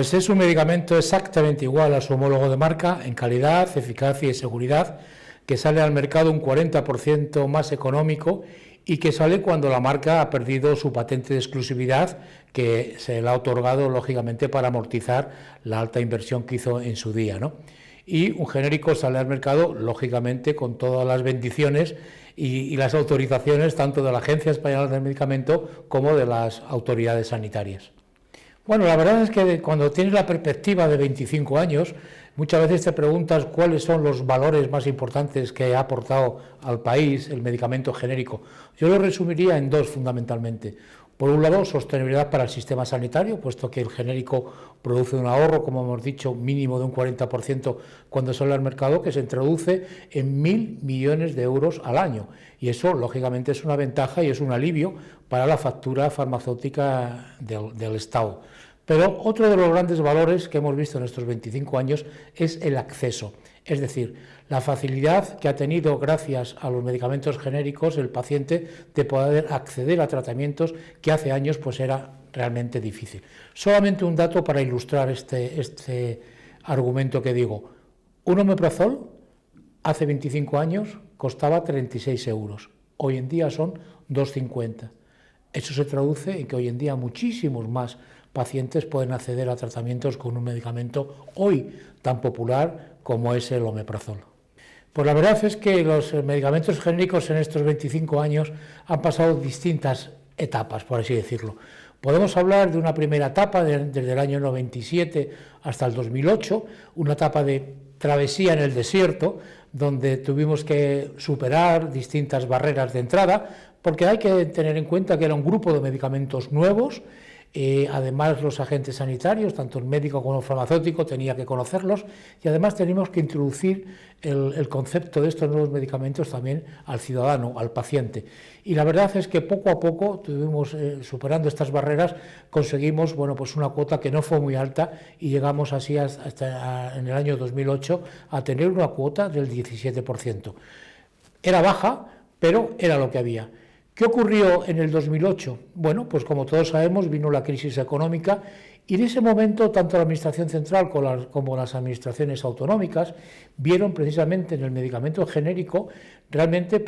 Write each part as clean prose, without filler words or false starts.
Pues es un medicamento exactamente igual a su homólogo de marca en calidad, eficacia y seguridad, que sale al mercado un 40% más económico y que sale cuando la marca ha perdido su patente de exclusividad, que se le ha otorgado lógicamente para amortizar la alta inversión que hizo en su día, ¿no? Y un genérico sale al mercado lógicamente con todas las bendiciones y las autorizaciones tanto de la Agencia Española del Medicamento como de las autoridades sanitarias. Bueno, la verdad es que cuando tienes la perspectiva de 25 años, muchas veces te preguntas cuáles son los valores más importantes que ha aportado al país el medicamento genérico. Yo lo resumiría en dos fundamentalmente. Por un lado, sostenibilidad para el sistema sanitario, puesto que el genérico produce un ahorro, como hemos dicho, mínimo de un 40% cuando sale al mercado, que se introduce en 1.000 millones de euros al año. Y eso, lógicamente, es una ventaja y es un alivio para la factura farmacéutica del Estado. Pero otro de los grandes valores que hemos visto en estos 25 años es el acceso, es decir, la facilidad que ha tenido gracias a los medicamentos genéricos el paciente de poder acceder a tratamientos que hace años pues era realmente difícil. Solamente un dato para ilustrar este argumento que digo. Un omeprazol hace 25 años costaba 36 euros, hoy en día son 2,50. Eso se traduce en que hoy en día muchísimos más pacientes pueden acceder a tratamientos con un medicamento hoy tan popular como es el omeprazol. Pues la verdad es que los medicamentos genéricos en estos 25 años han pasado distintas etapas, por así decirlo. Podemos hablar de una primera etapa desde el año 97 hasta el 2008, una etapa de travesía en el desierto, donde tuvimos que superar distintas barreras de entrada, porque hay que tener en cuenta que era un grupo de medicamentos nuevos. Además, los agentes sanitarios, tanto el médico como el farmacéutico, tenía que conocerlos y además teníamos que introducir el concepto de estos nuevos medicamentos también al ciudadano, al paciente. Y la verdad es que poco a poco, superando estas barreras, conseguimos pues una cuota que no fue muy alta y llegamos así hasta en el año 2008 a tener una cuota del 17%. Era baja, pero era lo que había. ¿Qué ocurrió en el 2008? Bueno, pues como todos sabemos, vino la crisis económica y en ese momento tanto la Administración Central como las administraciones autonómicas vieron precisamente en el medicamento genérico realmente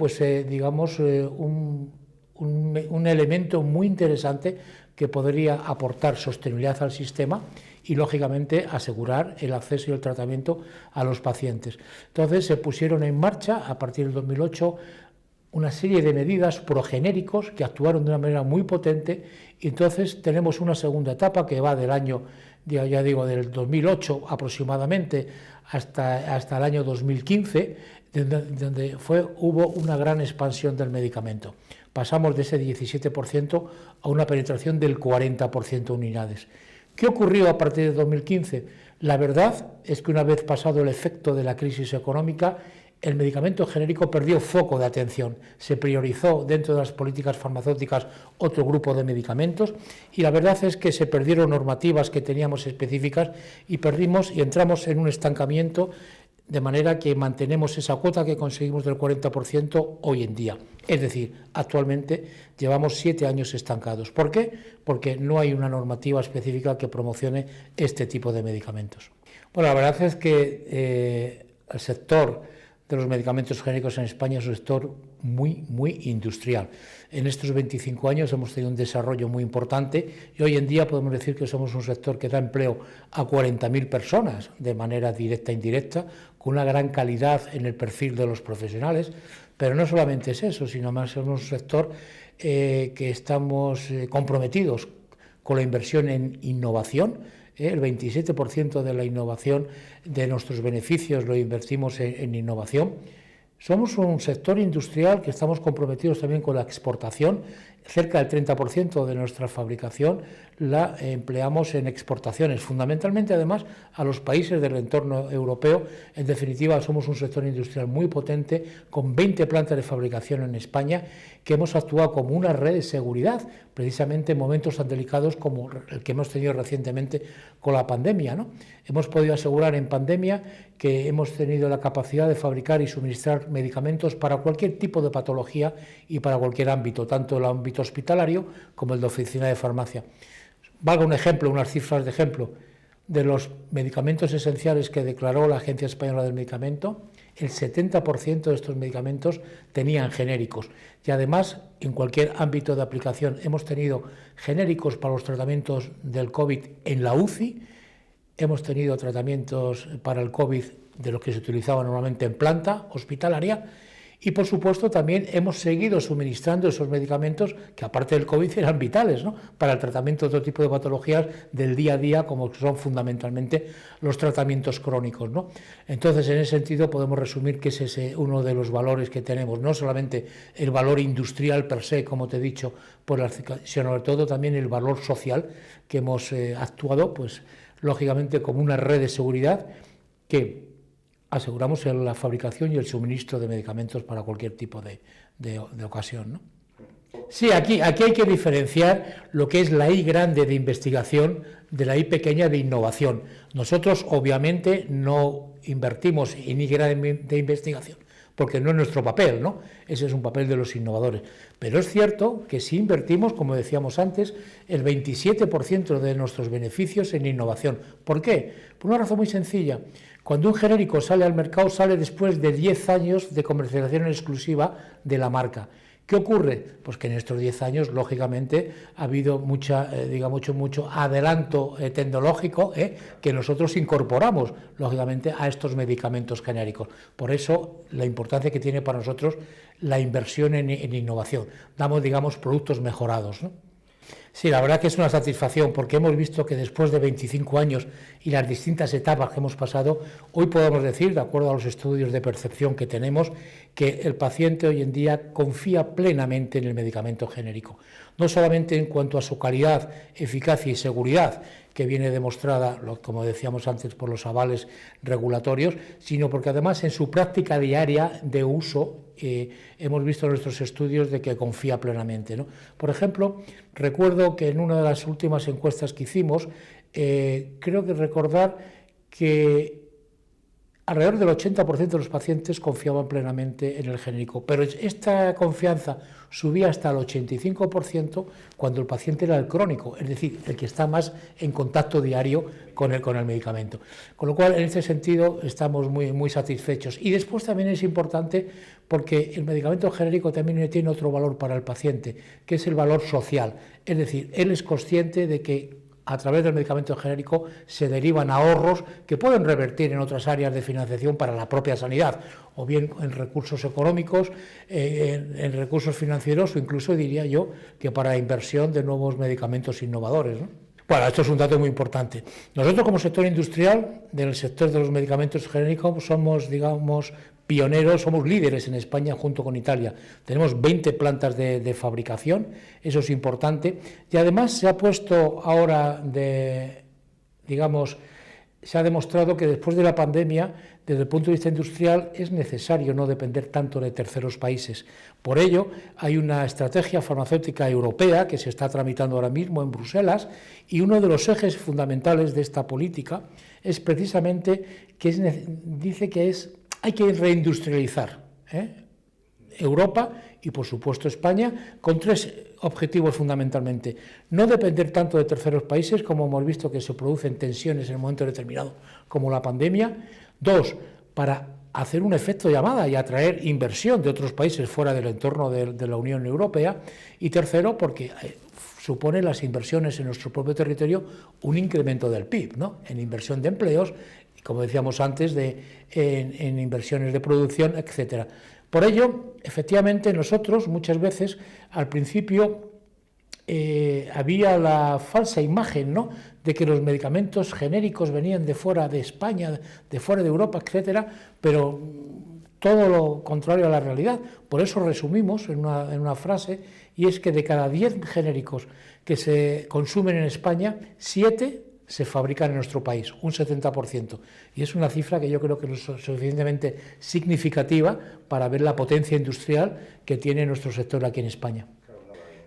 un elemento muy interesante que podría aportar sostenibilidad al sistema y, lógicamente, asegurar el acceso y el tratamiento a los pacientes. Entonces se pusieron en marcha, a partir del 2008, una serie de medidas progenéricos que actuaron de una manera muy potente y entonces tenemos una segunda etapa que va del año, del 2008 aproximadamente hasta el año 2015, donde hubo una gran expansión del medicamento. Pasamos de ese 17% a una penetración del 40% de unidades. ¿Qué ocurrió a partir de 2015? La verdad es que una vez pasado el efecto de la crisis económica, el medicamento genérico perdió foco de atención, se priorizó dentro de las políticas farmacéuticas otro grupo de medicamentos y la verdad es que se perdieron normativas que teníamos específicas y entramos en un estancamiento, de manera que mantenemos esa cuota que conseguimos del 40% hoy en día. Es decir, actualmente llevamos 7 años estancados. ¿Por qué? Porque no hay una normativa específica que promocione este tipo de medicamentos. Bueno, la verdad es que el sector de los medicamentos genéricos en España es un sector muy industrial. En estos 25 años hemos tenido un desarrollo muy importante y hoy en día podemos decir que somos un sector que da empleo a 40.000 personas de manera directa e indirecta, con una gran calidad en el perfil de los profesionales, pero no solamente es eso, sino más somos un sector que estamos comprometidos con la inversión en innovación. El 27% de la innovación, de nuestros beneficios, lo invertimos en innovación. Somos un sector industrial que estamos comprometidos también con la exportación. Cerca del 30% de nuestra fabricación la empleamos en exportaciones, fundamentalmente además a los países del entorno europeo. En definitiva, somos un sector industrial muy potente, con 20 plantas de fabricación en España, que hemos actuado como una red de seguridad, precisamente en momentos tan delicados como el que hemos tenido recientemente con la pandemia, ¿no? Hemos podido asegurar en pandemia que hemos tenido la capacidad de fabricar y suministrar medicamentos para cualquier tipo de patología y para cualquier ámbito, tanto el ámbito hospitalario como el de oficina de farmacia. Valga un ejemplo, unas cifras de ejemplo. de los medicamentos esenciales que declaró la Agencia Española del Medicamento, el 70% de estos medicamentos tenían genéricos. Y además, en cualquier ámbito de aplicación, hemos tenido genéricos para los tratamientos del COVID en la UCI, hemos tenido tratamientos para el COVID de los que se utilizaban normalmente en planta hospitalaria, y por supuesto también hemos seguido suministrando esos medicamentos que aparte del COVID eran vitales, ¿no?, para el tratamiento de otro tipo de patologías del día a día, como son fundamentalmente los tratamientos crónicos, ¿no? Entonces, en ese sentido podemos resumir que ese es uno de los valores que tenemos, no solamente el valor industrial per se, como te he dicho, sino sobre todo también el valor social, que hemos actuado, pues lógicamente, como una red de seguridad que aseguramos la fabricación y el suministro de medicamentos para cualquier tipo de ocasión, ¿no? Sí, aquí hay que diferenciar lo que es la I grande de investigación de la I pequeña de innovación. Nosotros, obviamente, no invertimos en I grande de investigación, porque no es nuestro papel, ¿no? Ese es un papel de los innovadores. Pero es cierto que sí invertimos, como decíamos antes, el 27% de nuestros beneficios en innovación. ¿Por qué? Por una razón muy sencilla. Cuando un genérico sale al mercado, sale después de 10 años de comercialización exclusiva de la marca. ¿Qué ocurre? Pues que en estos 10 años, lógicamente, ha habido mucho adelanto tecnológico que nosotros incorporamos, lógicamente, a estos medicamentos genéricos. Por eso, la importancia que tiene para nosotros la inversión en innovación. Damos, digamos, productos mejorados, ¿no? Sí, la verdad que es una satisfacción, porque hemos visto que después de 25 años y las distintas etapas que hemos pasado, hoy podemos decir, de acuerdo a los estudios de percepción que tenemos, que el paciente hoy en día confía plenamente en el medicamento genérico. No solamente en cuanto a su calidad, eficacia y seguridad, que viene demostrada, como decíamos antes, por los avales regulatorios, sino porque además en su práctica diaria de uso hemos visto en nuestros estudios de que confía plenamente, ¿no? Por ejemplo, recuerdo que en una de las últimas encuestas que hicimos, creo que recordar que alrededor del 80% de los pacientes confiaban plenamente en el genérico, pero esta confianza subía hasta el 85% cuando el paciente era el crónico, es decir, el que está más en contacto diario con el medicamento. Con lo cual, en este sentido, estamos muy satisfechos. Y después también es importante porque el medicamento genérico también tiene otro valor para el paciente, que es el valor social. Es decir, él es consciente de que a través del medicamento genérico se derivan ahorros que pueden revertir en otras áreas de financiación para la propia sanidad, o bien en recursos económicos, en recursos financieros, o incluso diría yo que para inversión de nuevos medicamentos innovadores, ¿no? Bueno, esto es un dato muy importante. Nosotros, como sector industrial, del sector de los medicamentos genéricos, somos, digamos, pioneros, somos líderes en España junto con Italia. Tenemos 20 plantas de fabricación, eso es importante. Y además se ha puesto ahora se ha demostrado que después de la pandemia, desde el punto de vista industrial, es necesario no depender tanto de terceros países. Por ello, hay una estrategia farmacéutica europea que se está tramitando ahora mismo en Bruselas, y uno de los ejes fundamentales de esta política es precisamente que dice que hay que reindustrializar Europa y, por supuesto, España, con 3 objetivos fundamentalmente. No depender tanto de terceros países, como hemos visto que se producen tensiones en un momento determinado, como la pandemia. 2, para hacer un efecto llamada y atraer inversión de otros países fuera del entorno de la Unión Europea. Y tercero, porque supone las inversiones en nuestro propio territorio un incremento del PIB, ¿no?, en inversión de empleos, como decíamos antes, en inversiones de producción, etcétera. Por ello, efectivamente, nosotros muchas veces, al principio, había la falsa imagen, ¿no?, de que los medicamentos genéricos venían de fuera de España, de fuera de Europa, etcétera, pero todo lo contrario a la realidad. Por eso resumimos en una frase, y es que de cada 10 genéricos que se consumen en España, 7 se fabrican en nuestro país, un 70%. Y es una cifra que yo creo que es suficientemente significativa para ver la potencia industrial que tiene nuestro sector aquí en España.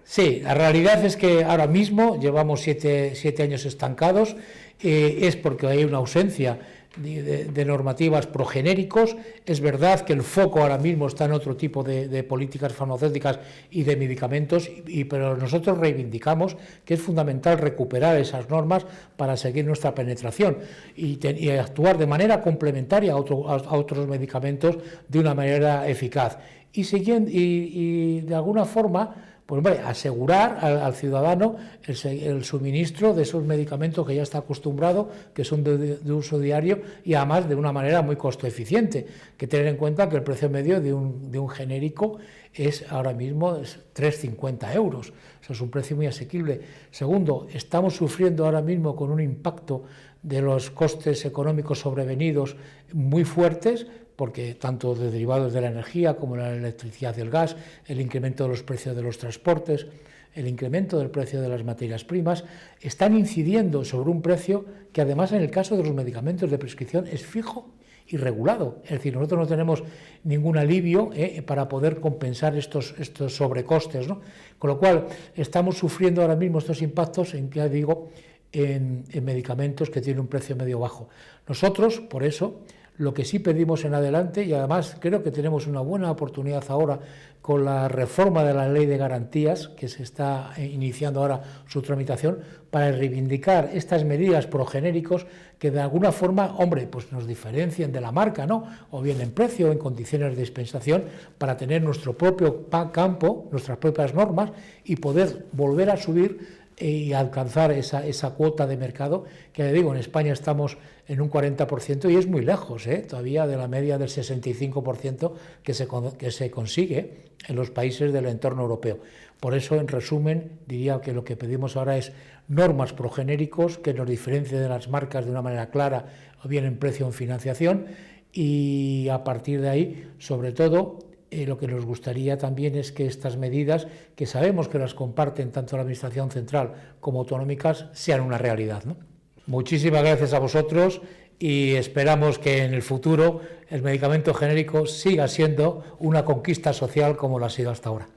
Sí, la realidad es que ahora mismo llevamos 7 años estancados, es porque hay una ausencia de normativas progenéricos. Es verdad que el foco ahora mismo está en otro tipo de políticas farmacéuticas y de medicamentos, pero nosotros reivindicamos que es fundamental recuperar esas normas para seguir nuestra penetración y actuar de manera complementaria a otros medicamentos de una manera eficaz. Y de alguna forma, pues hombre, asegurar al ciudadano el suministro de esos medicamentos que ya está acostumbrado, que son de uso diario y además de una manera muy costo eficiente. Que tener en cuenta que el precio medio de un genérico es ahora mismo 3,50 euros. Eso es un precio muy asequible. Segundo, estamos sufriendo ahora mismo con un impacto de los costes económicos sobrevenidos muy fuertes, porque tanto de derivados de la energía como la electricidad y el gas, el incremento de los precios de los transportes, el incremento del precio de las materias primas, están incidiendo sobre un precio que además en el caso de los medicamentos de prescripción es fijo y regulado. Es decir, nosotros no tenemos ningún alivio para poder compensar estos sobrecostes, ¿no? Con lo cual estamos sufriendo ahora mismo estos impactos en medicamentos que tienen un precio medio bajo. Nosotros, por eso, lo que sí pedimos en adelante, y además creo que tenemos una buena oportunidad ahora con la reforma de la Ley de Garantías, que se está iniciando ahora su tramitación, para reivindicar estas medidas progenéricos que de alguna forma, hombre, pues nos diferencien de la marca, ¿no? O bien en precio o en condiciones de dispensación, para tener nuestro propio campo, nuestras propias normas y poder volver a subir y alcanzar esa cuota de mercado, que le digo, en España estamos en un 40% y es muy lejos todavía de la media del 65% que se consigue en los países del entorno europeo. Por eso, en resumen, diría que lo que pedimos ahora es normas progenéricos que nos diferencien de las marcas de una manera clara, o bien en precio o en financiación, y a partir de ahí, sobre todo, lo que nos gustaría también es que estas medidas, que sabemos que las comparten tanto la Administración central como autonómicas, sean una realidad, ¿no? Muchísimas gracias a vosotros y esperamos que en el futuro el medicamento genérico siga siendo una conquista social como lo ha sido hasta ahora.